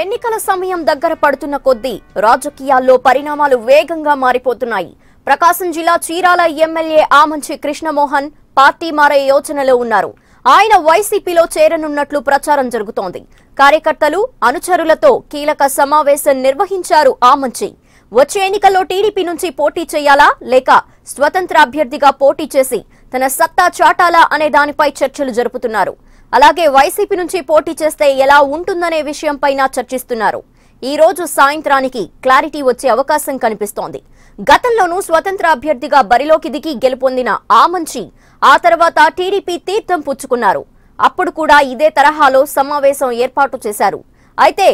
ఎన్నికల సమయం దగ్గర పడుతున్న కొద్దీ రాజకీయాల్లో పరిణామాలు వేగంగా మారిపోతున్నాయి. ప్రకాశం జిల్లా చీరాల ఎమ్మెల్యే ఆమంచి కృష్ణమోహన్ పార్టీ మారే యోచనలో ఉన్నారు. ఆయన వైసీపీలో చేరనున్నట్లు ప్రచారం జరుగుతోంది. కార్యకర్తలు, అనుచరులతో కీలక సమావేశం నిర్వహించారు ఆమంచి. వచ్చే ఎన్నికల్లో టీడీపీ నుంచి పోటీ చేయాలా లేక స్వతంత్ర అభ్యర్థిగా పోటీ చేసి తన సత్తా చాటాలా అనే దానిపై చర్చలు జరుపుతున్నారు. అలాగే వైసీపీ నుంచి పోటీ చేస్తే ఎలా ఉంటుందనే విషయంపైన చర్చిస్తున్నారు. ఈ రోజు సాయంత్రానికి క్లారిటీ వచ్చే అవకాశం కనిపిస్తోంది. గతంలోనూ స్వతంత్ర అభ్యర్థిగా బరిలోకి దిగి గెలుపొందిన ఆమంచి ఆ తర్వాత టీడీపీ తీర్థం పుచ్చుకున్నారు. అప్పుడు కూడా ఇదే తరహాలో సమావేశం ఏర్పాటు చేశారు. అయితే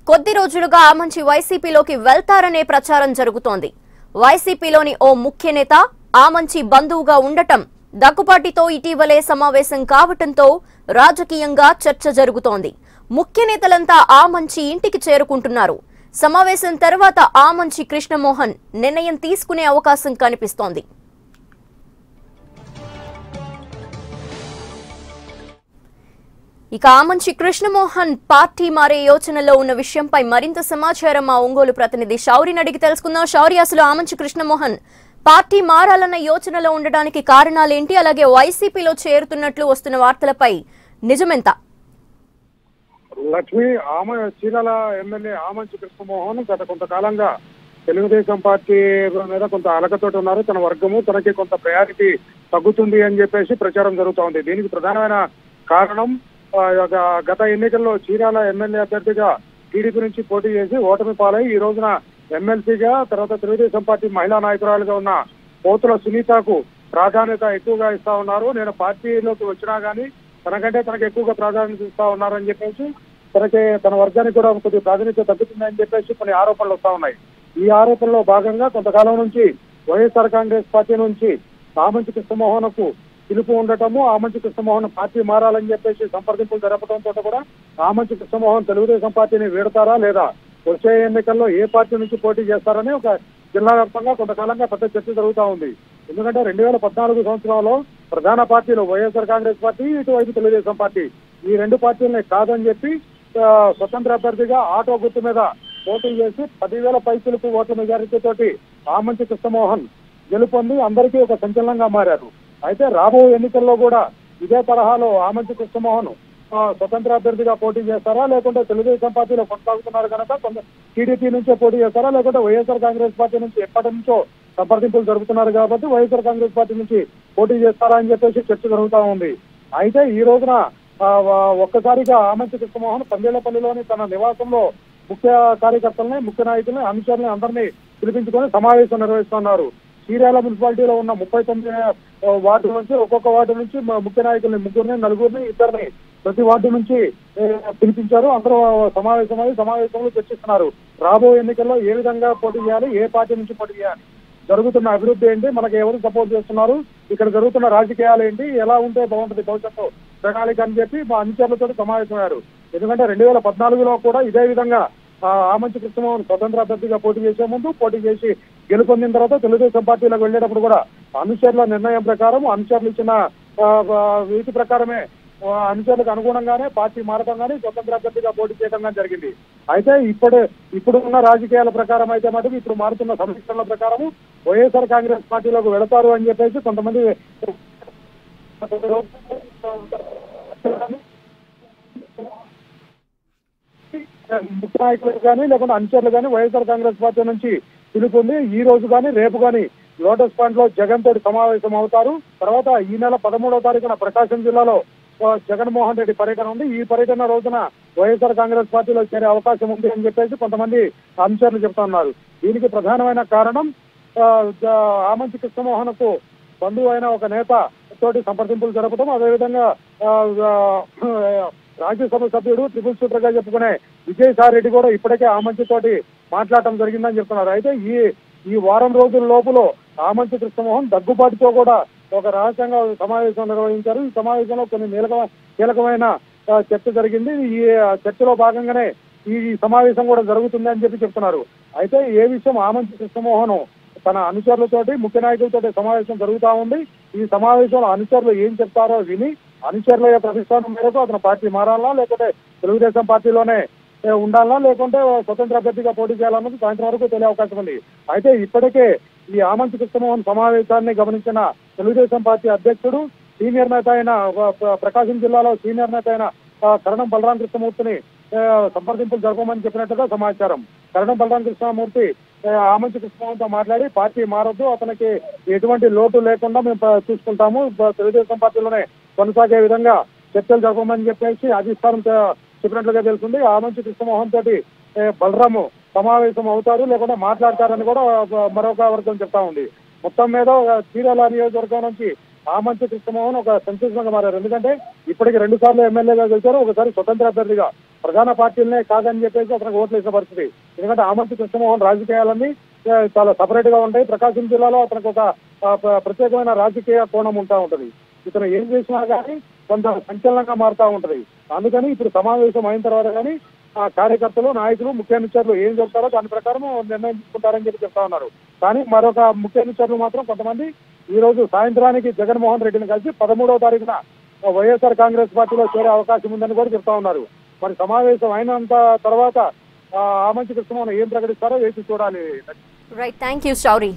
కొద్ది రోజులుగా ఆమంచి వైసీపీలోకి వెళ్తారనే ప్రచారం జరుగుతోంది. వైసీపీలోని ఓ ముఖ్య నేత ఆమంచి బంధువుగా ఉండటం, దగ్గుబాటితో ఇటీవలే సమావేశం కావటంతో రాజకీయంగా చర్చ జరుగుతోంది. ముఖ్య నేతలంతా ఆమంచి ఇంటికి చేరుకుంటున్నారు. సమావేశం తర్వాత ఆమంచి కృష్ణమోహన్ నిర్ణయం తీసుకునే అవకాశం కనిపిస్తోంది. ఇక ఆమంచి కృష్ణమోహన్ పార్టీ మారే యోచనలో ఉన్న విషయంపై మరింత సమాచారం మా ఒంగోలు ప్రతినిధి శౌరిని అడిగి తెలుసుకుందాం. శౌరి, అసలు ఆమంచి కృష్ణమోహన్ పార్టీ మారాలన్న యోచనలో ఉండడానికి కారణాలేంటి? అలాగే వైసీపీలో చేరుతున్నట్లు వస్తున్న వార్తలపై నిజమెంత? లక్ష్మి, చీరాల ఎమ్మెల్యే ఆమంచి కృష్ణమోహన్ గత కొంతకాలంగా తెలుగుదేశం పార్టీ మీద కొంత అలకతోటి ఉన్నారు. తన వర్గము తనకి కొంత ప్రయారిటీ తగ్గుతుంది అని చెప్పేసి ప్రచారం జరుగుతోంది. దీనికి ప్రధానమైన కారణం గత ఎన్నికల్లో చీరాల ఎమ్మెల్యే అభ్యర్థిగా టీడీపీ నుంచి పోటీ చేసి ఓటమి పాలై ఈ రోజున ఎమ్మెల్సీగా, తర్వాత తెలుగుదేశం పార్టీ మహిళా నాయకురాలుగా ఉన్న పోతుల సునీతకు ప్రాధాన్యత ఎక్కువగా ఇస్తా ఉన్నారు. నేను పార్టీలోకి వచ్చినా గానీ తనకంటే తనకు ఎక్కువగా ప్రాధాన్యత ఇస్తా ఉన్నారని చెప్పేసి, తన వర్గానికి కూడా కొద్దిగా ప్రాధాన్యత తగ్గుతుందని చెప్పేసి కొన్ని ఆరోపణలు వస్తా ఉన్నాయి. ఈ ఆరోపణలో భాగంగా కొంతకాలం నుంచి వైఎస్ఆర్ కాంగ్రెస్ పార్టీ నుంచి ఆమంచి కృష్ణమోహన్ కు పిలుపు ఉండటము, ఆమంచి కృష్ణమోహన్ పార్టీ మారాలని చెప్పేసి సంప్రదింపులు జరపడంతో కూడా ఆమంచి కృష్ణమోహన్ తెలుగుదేశం పార్టీని వీడతారా లేదా, వచ్చే ఎన్నికల్లో ఏ పార్టీ నుంచి పోటీ చేస్తారని ఒక జిల్లా వ్యాప్తంగా కొంతకాలంగా పెద్ద చర్చ జరుగుతూ ఉంది. ఎందుకంటే 2014 సంవత్సరంలో ప్రధాన పార్టీలు వైఎస్ఆర్ కాంగ్రెస్ పార్టీ, ఇటువైపు తెలుగుదేశం పార్టీ, ఈ రెండు పార్టీలని కాదని చెప్పి స్వతంత్ర అభ్యర్థిగా ఆటో గుర్తు మీద పోటీ చేసి 10,000 పైసలకు ఓట్ల మెజారిటీ తోటి ఆమంచి కృష్ణమోహన్ గెలుపొంది అందరికీ ఒక సంచలనంగా మారారు. అయితే రాబోయే ఎన్నికల్లో కూడా ఇదే తరహాలో ఆమంచి కృష్ణమోహన్ స్వతంత్ర అభ్యర్థిగా పోటీ చేస్తారా, లేకుంటే తెలుగుదేశం పార్టీలో కొనసాగుతున్నారు కనుక టీడీపీ నుంచే పోటీ చేస్తారా, లేకుంటే వైఎస్ఆర్ కాంగ్రెస్ పార్టీ నుంచి ఎప్పటి నుంచో సంప్రదింపులు జరుపుతున్నారు కాబట్టి వైఎస్ఆర్ కాంగ్రెస్ పార్టీ నుంచి పోటీ చేస్తారా అని చెప్పేసి చర్చ జరుగుతూ ఉంది. అయితే ఈ రోజున ఒక్కసారిగా ఆమంచి కృష్ణమోహన్ పందేళ్లపల్లిలోని తన నివాసంలో ముఖ్య కార్యకర్తలని, ముఖ్య నాయకులని, అనుచరులని అందరినీ పిలిపించుకొని సమావేశం నిర్వహిస్తున్నారు. చీరాల మున్సిపాలిటీలో ఉన్న 39 వార్డుల నుంచి ఒక్కొక్క వార్డు నుంచి ముఖ్య నాయకుల్ని, ముగ్గురిని, నలుగురిని, ఇద్దరిని ప్రతి వార్డు నుంచి పిలిపించారు. అందరూ సమావేశంలో చర్చిస్తున్నారు. రాబోయే ఎన్నికల్లో ఏ విధంగా పోటీ చేయాలి, ఏ పార్టీ నుంచి పోటీ చేయాలి, జరుగుతున్న అభివృద్ధి ఏంటి, మనకు ఎవరు సపోర్ట్ చేస్తున్నారు, ఇక్కడ జరుగుతున్న రాజకీయాలు ఏంటి, ఎలా ఉంటే బాగుంటుంది భవిష్యత్తు ప్రణాళిక అని చెప్పి మా అనుచరులతో సమావేశమయ్యారు. ఎందుకంటే 2014లో కూడా ఇదే విధంగా ఆమంచి కృష్ణమోహన్ స్వతంత్ర అభ్యర్థిగా పోటీ చేసే ముందు, పోటీ చేసి గెలుపొందిన తర్వాత తెలుగుదేశం పార్టీలోకి వెళ్లేటప్పుడు కూడా అనుచరుల నిర్ణయం ప్రకారం, అనుచరులు ఇచ్చిన వీటి ప్రకారమే, అనుచరులకు అనుగుణంగానే పార్టీ మారడం కానీ స్వతంత్ర అభ్యర్థిగా పోటీ చేయడం కానీ జరిగింది. అయితే ఇప్పుడు ఉన్న రాజకీయాల ప్రకారం అయితే మటుకు ఇప్పుడు మారుతున్న సమీక్షల ప్రకారం వైఎస్ఆర్ కాంగ్రెస్ పార్టీలోకి వెళతారు అని చెప్పేసి కొంతమంది ముఖ్య నాయకులు కానీ లేకుంటే అనుచరులు కానీ వైఎస్ఆర్ కాంగ్రెస్ పార్టీ నుంచి పిలుపుంది. ఈ రోజు కానీ రేపు కానీ లోటస్ పాయింట్ లో జగన్ తోటి సమావేశం అవుతారు. తర్వాత ఈ నెల 13వ తారీఖున ప్రకాశం జిల్లాలో జగన్మోహన్ రెడ్డి పర్యటన ఉంది. ఈ పర్యటన రోజున వైఎస్ఆర్ కాంగ్రెస్ పార్టీలో చేరే అవకాశం ఉంది అని చెప్పేసి కొంతమంది అనుచరులు చెప్తున్నారు. దీనికి ప్రధానమైన కారణం ఆమంచి కృష్ణమోహన్ కు బంధువు అయిన ఒక నేత తోటి సంప్రదింపులు జరపడం, అదేవిధంగా రాజ్యసభ సభ్యుడు ట్రిపుల్ షూటర్ గా చెప్పుకునే విజయసాయి రెడ్డి కూడా ఇప్పటికే ఆమంచి తోటి మాట్లాడటం జరిగిందని చెప్తున్నారు. అయితే ఈ వారం రోజుల లోపల ఆమంచి కృష్ణమోహన్ దగ్గుబాటితో కూడా ఒక రహస్యంగా సమావేశం నిర్వహించారు. ఈ సమావేశంలో కొన్ని కీలకమైన చర్చ జరిగింది. ఈ చర్చలో భాగంగానే ఈ సమావేశం కూడా జరుగుతుంది అని చెప్పి చెప్తున్నారు. అయితే ఏ విషయం ఆమంచి కృష్ణమోహన్ తన అనుచరులతోటి, ముఖ్య నాయకులతోటి సమావేశం జరుగుతూ ఉంది. ఈ సమావేశంలో అనుచరులు ఏం చెప్తారో విని అనుచరుల యొక్క అభిష్టానం మేరకు అతను పార్టీ మారాలా, లేకపోతే తెలుగుదేశం పార్టీలోనే ఉండాలా లేకుంటే స్వతంత్ర అభ్యర్థిగా పోటీ చేయాలన్నది సాయంత్రం వరకు తెలియ అవకాశం ఉంది. అయితే ఇప్పటికే ఈ ఆమంచి కృష్ణమోహన్ సమావేశాన్ని గమనించిన తెలుగుదేశం పార్టీ అధ్యక్షుడు సీనియర్ నేత అయిన ప్రకాశం జిల్లాలో సీనియర్ నేత అయిన కరణం బలరాం కృష్ణమూర్తిని సంప్రదింపులు జరపమని చెప్పినట్టుగా సమాచారం. కరణం బలరాం కృష్ణమూర్తి ఆమంచి కృష్ణమోహన్తో మాట్లాడి పార్టీ మారొద్దు, అతనికి ఎటువంటి లోటు లేకుండా మేము చూసుకుంటాము, తెలుగుదేశం పార్టీలోనే కొనసాగే విధంగా చర్చలు జరపమని చెప్పేసి అధిష్టానం చెప్పినట్లుగా తెలుస్తుంది. ఆమంచి కృష్ణమోహన్ తోటి బలరాము సమావేశం అవుతారు లేకుండా మాట్లాడతారని కూడా మరొక వర్గం చెప్తా ఉంది. మొత్తం మీద చీరాల నియోజకవర్గం నుంచి ఆమంచి కృష్ణమోహన్ ఒక సంచలనంగా మారారు. ఎందుకంటే ఇప్పటికి 2 సార్లు ఎమ్మెల్యేగా గెలిచారు, ఒకసారి స్వతంత్ర అభ్యర్థిగా ప్రధాన పార్టీలనే కాదని చెప్పేసి అతనికి ఓట్లు వేసిన పరిస్థితి. ఎందుకంటే ఆమంచి కృష్ణమోహన్ రాజకీయాలన్నీ చాలా సపరేట్ గా ఉంటాయి. ప్రకాశం జిల్లాలో అతనికి ఒక ప్రత్యేకమైన రాజకీయ కోణం ఉంటా ఉంటది. ఇతను ఏం చేసినా కానీ కొంత సంచలనంగా మారుతా ఉంటది. అందుకని ఇప్పుడు సమావేశం అయిన తర్వాత కానీ కార్యకర్తలు, నాయకులు, ముఖ్య అనుచరులు ఏం చెప్తారో దాని ప్రకారం నిర్ణయం తీసుకుంటారని చెప్పి చెప్తా ఉన్నారు. కానీ మరొక ముఖ్య అనుచరులు మాత్రం కొంతమంది ఈ రోజు సాయంత్రానికి జగన్మోహన్ రెడ్డిని కలిసి 13వ తారీఖున వైఎస్ఆర్ కాంగ్రెస్ పార్టీలో చేరే అవకాశం ఉందని కూడా చెప్తా ఉన్నారు. మరి సమావేశం అయినంత తర్వాత ఆమంచి కృష్ణమోహన్ ఏం ప్రకటిస్తారో వేసి చూడాలి. Right, thank you Shouri.